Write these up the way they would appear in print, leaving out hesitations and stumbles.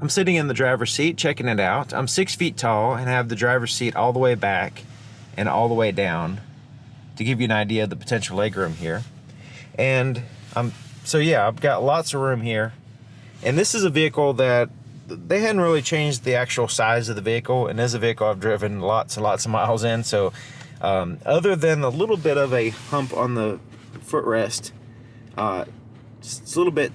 I'm sitting in the driver's seat checking it out. I'm 6 feet tall and have the driver's seat all the way back and all the way down to give you an idea of the potential legroom here. And so yeah, I've got lots of room here. And this is a vehicle that they hadn't really changed the actual size of the vehicle, and as a vehicle I've driven lots and lots of miles in, so other than a little bit of a hump on the footrest, it's a little bit,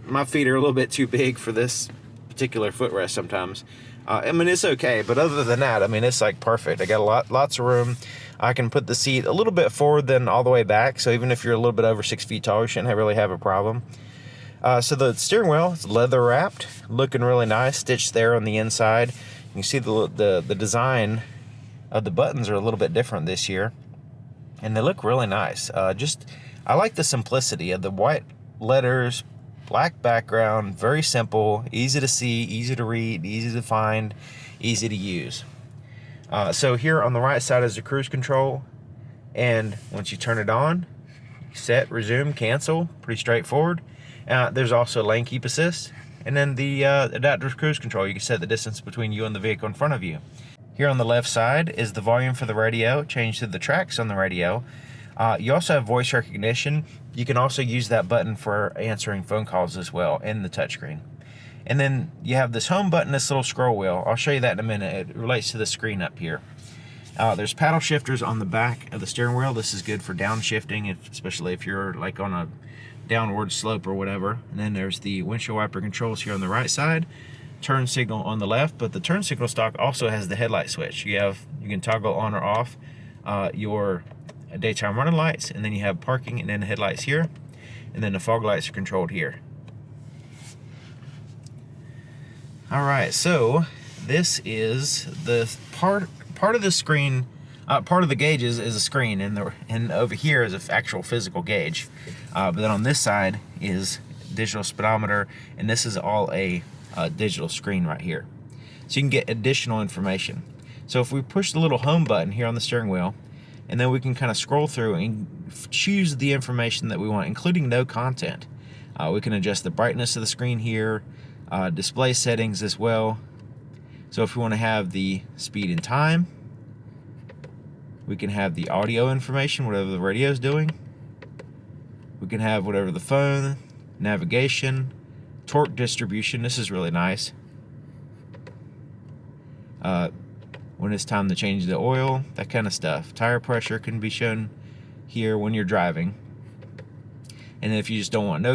my feet are a little bit too big for this particular footrest sometimes. I mean, it's okay, but other than that, I mean, it's like perfect. I got lots of room. I can put the seat a little bit forward than all the way back, so even if you're a little bit over 6 feet tall, you shouldn't really have a problem. So the steering wheel is leather wrapped, looking really nice, stitched there on the inside. You can see the design of the buttons are a little bit different this year, and they look really nice. I like the simplicity of the white letters, black background, very simple, easy to see, easy to read, easy to find, easy to use. So here on the right side is the cruise control, and once you turn it on, set, resume, cancel, pretty straightforward. There's also lane keep assist, and then the adaptive cruise control. You can set the distance between you and the vehicle in front of you. Here on the left side is the volume for the radio, change to the tracks on the radio. You also have voice recognition. You can also use that button for answering phone calls as well in the touchscreen. And then you have this home button, this little scroll wheel. I'll show you that in a minute. It relates to the screen up here. There's paddle shifters on the back of the steering wheel. This is good for downshifting, especially if you're like on a downward slope or whatever. And then there's the windshield wiper controls here on the right side, turn signal on the left, but the turn signal stock also has the headlight switch. You can toggle on or off your daytime running lights, and then you have parking and then the headlights here, and then the fog lights are controlled here. All right, so this is the part of the screen. Part of the gauges is a screen, and over here is an actual physical gauge. But then on this side is digital speedometer, and this is all a digital screen right here. So you can get additional information. So if we push the little home button here on the steering wheel, and then we can kind of scroll through and choose the information that we want, including no content. We can adjust the brightness of the screen here, display settings as well. So if we want to have the speed and time, we can have the audio information, whatever the radio is doing. We can have whatever the phone, navigation, torque distribution. This is really nice. When it's time to change the oil, that kind of stuff. Tire pressure can be shown here when you're driving. And if you just don't want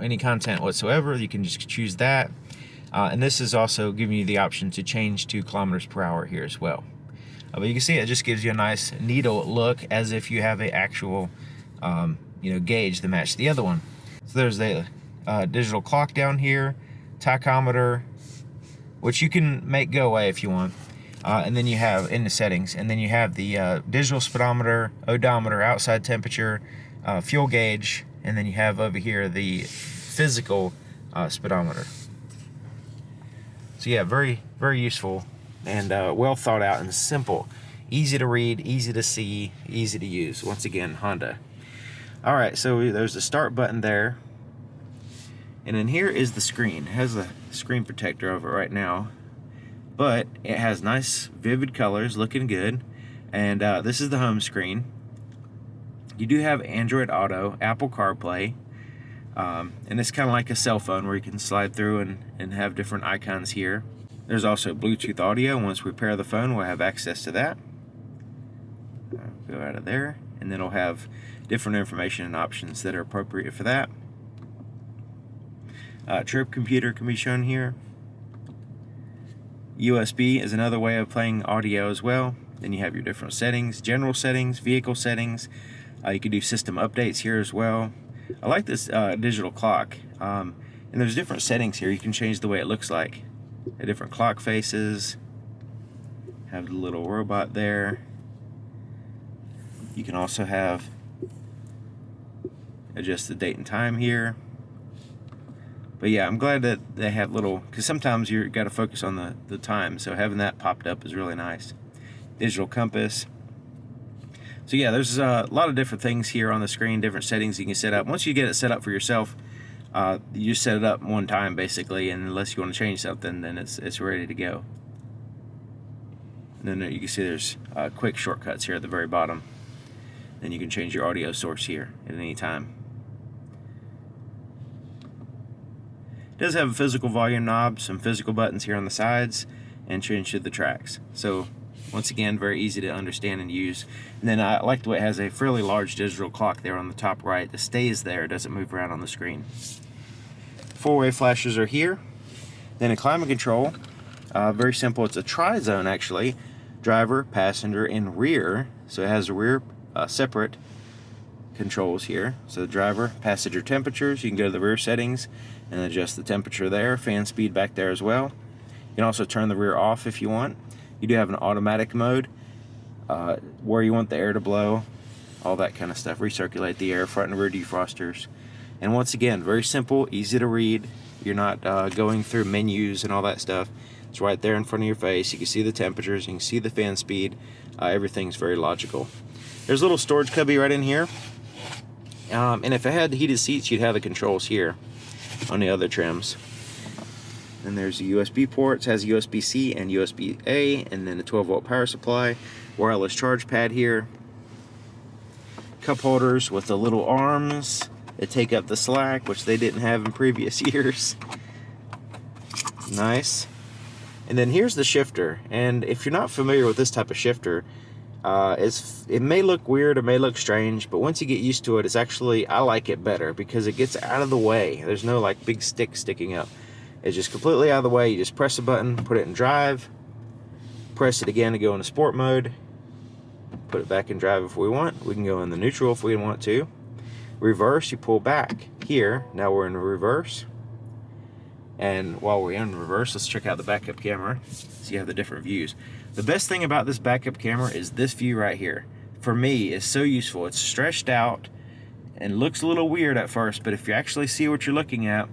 any content whatsoever, you can just choose that. And this is also giving you the option to change to kilometers per hour here as well. But you can see it just gives you a nice needle look as if you have an actual gauge to match the other one. So there's the digital clock down here, tachometer, which you can make go away if you want. And then you have in the settings, and then you have the digital speedometer, odometer, outside temperature, fuel gauge, and then you have over here the physical speedometer. So yeah, very, very useful and well thought out and simple. Easy to read, easy to see, easy to use. Once again, Honda. All right, so there's the start button there. And then here is the screen. It has a screen protector over it right now, but it has nice vivid colors, looking good. And this is the home screen. You do have Android Auto, Apple CarPlay, and it's kind of like a cell phone where you can slide through and have different icons here. There's also Bluetooth audio. Once we pair the phone, we'll have access to that. Go out of there, and then it'll have different information and options that are appropriate for that. Trip computer can be shown here. USB is another way of playing audio as well. Then you have your different settings, general settings, vehicle settings. You can do system updates here as well. I like this digital clock. And there's different settings here. You can change the way it looks like. The different clock faces. Have the little robot there. You can also have adjust the date and time here. But yeah, I'm glad that they have little, because sometimes you've got to focus on the time, so having that popped up is really nice. Digital compass. So yeah, there's a lot of different things here on the screen, different settings you can set up. Once you get it set up for yourself, You just set it up one time basically, and unless you want to change something, then it's ready to go. And then you can see there's quick shortcuts here at the very bottom. Then you can change your audio source here at any time. It does have a physical volume knob, some physical buttons here on the sides, and change to the tracks. So once again, very easy to understand and use. And then I like the way it has a fairly large digital clock there on the top right that stays there, doesn't move around on the screen. Four-way flashers are here. Then a climate control, very simple. It's a tri-zone actually, driver, passenger, and rear. So it has rear separate controls here. So the driver, passenger temperatures, you can go to the rear settings and adjust the temperature there. Fan speed back there as well. You can also turn the rear off if you want. You do have an automatic mode, where you want the air to blow, all that kind of stuff. Recirculate the air, front and rear defrosters. And once again, very simple, easy to read. You're not going through menus and all that stuff. It's right there in front of your face. You can see the temperatures, you can see the fan speed. Everything's very logical. There's a little storage cubby right in here. And if it had heated seats, you'd have the controls here on the other trims. And there's a USB ports, has USB-C and USB-A, and then a 12-volt power supply, wireless charge pad here, cup holders with the little arms that take up the slack, which they didn't have in previous years. Nice. And then here's the shifter, and if you're not familiar with this type of shifter, it may look weird, it may look strange, but once you get used to it, it's actually, I like it better because it gets out of the way. There's no like big stick sticking up. It's just completely out of the way. You just press a button, put it in drive, press it again to go into sport mode, put it back in drive if we want. We can go in the neutral if we want to. Reverse, you pull back here. Now we're in reverse. And while we're in reverse, let's check out the backup camera so you have the different views. The best thing about this backup camera is this view right here. For me, it's so useful. It's stretched out and looks a little weird at first, but if you actually see what you're looking at,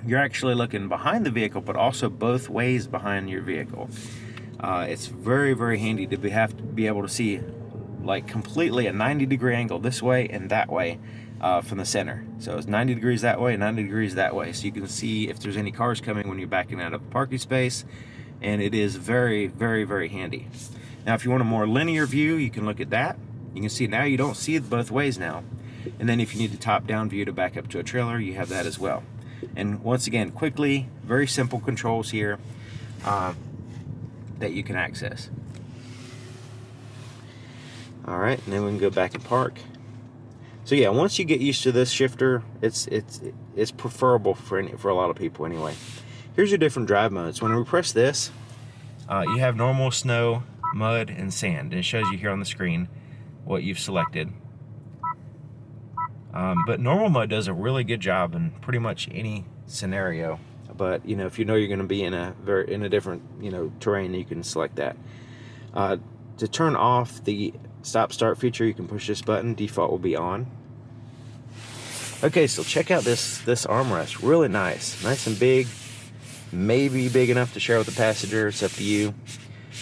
you're actually looking behind the vehicle, but also both ways behind your vehicle. It's very, very handy to have to be able to see like completely a 90-degree angle this way and that way from the center. So it's 90 degrees that way, 90 degrees that way. So you can see if there's any cars coming when you're backing out of the parking space. And it is very, very, very handy. Now, if you want a more linear view, you can look at that. You can see now you don't see it both ways now. And then if you need a top-down view to back up to a trailer, you have that as well. And once again, quickly, very simple controls here that you can access. All right, and then we can go back and park. So yeah, once you get used to this shifter, it's preferable for a lot of people anyway. Here's your different drive modes. When we press this, you have normal, snow, mud, and sand. And it shows you here on the screen what you've selected. But normal mode does a really good job in pretty much any scenario. But you know, if you know you're going to be in a different terrain, you can select that. To turn off the stop-start feature, you can push this button. Default will be on. Okay, so check out this armrest. Really nice and big. Maybe big enough to share with the passenger. It's up to you.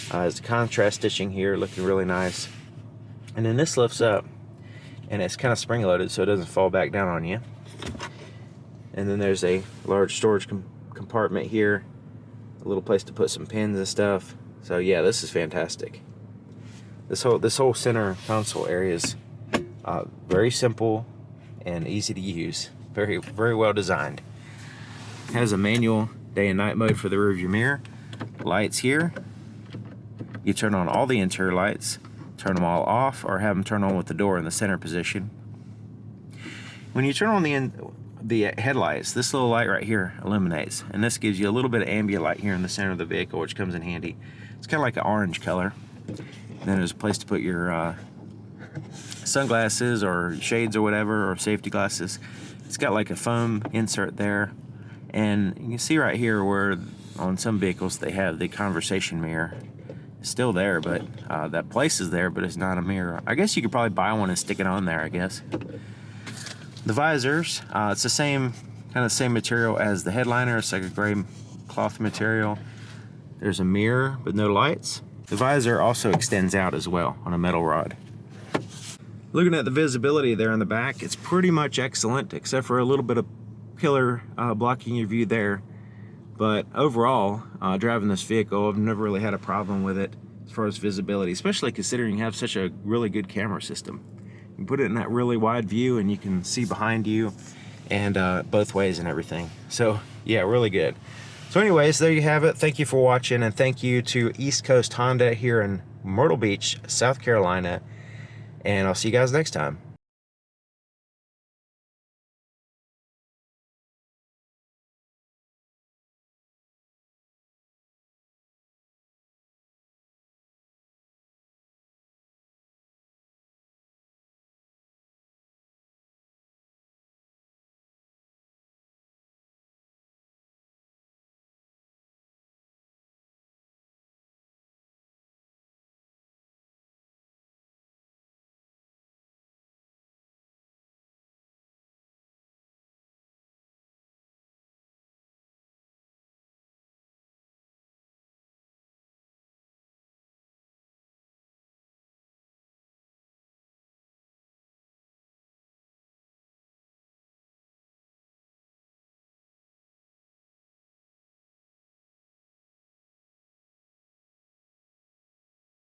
There's contrast stitching here, looking really nice. And then this lifts up, and it's kind of spring-loaded, so it doesn't fall back down on you. And then there's a large storage compartment here, a little place to put some pins and stuff. So yeah, this is fantastic. This whole center console area is very simple and easy to use. Very, very well designed. It has a manual day and night mode for the rearview mirror. Lights here. You turn on all the interior lights, turn them all off, or have them turn on with the door in the center position. When you turn on the headlights, this little light right here illuminates, and this gives you a little bit of ambient light here in the center of the vehicle, which comes in handy. It's kind of like an orange color. And then there's a place to put your sunglasses or shades or whatever, or safety glasses. It's got like a foam insert there. And you can see right here where on some vehicles they have the conversation mirror. It's still there, but that place is there, but it's not a mirror. I guess you could probably buy one and stick it on there, I guess. The visors, it's the same material as the headliner. It's like a gray cloth material. There's a mirror, but no lights. The visor also extends out as well on a metal rod. Looking at the visibility there in the back, it's pretty much excellent, except for a little bit of pillar blocking your view there. But overall, driving this vehicle, I've never really had a problem with it as far as visibility, especially considering you have such a really good camera system. You can put it in that really wide view and you can see behind you and both ways and everything. So yeah, really good. So anyways, there you have it. Thank you for watching, and thank you to East Coast Honda here in Myrtle Beach, South Carolina. And I'll see you guys next time.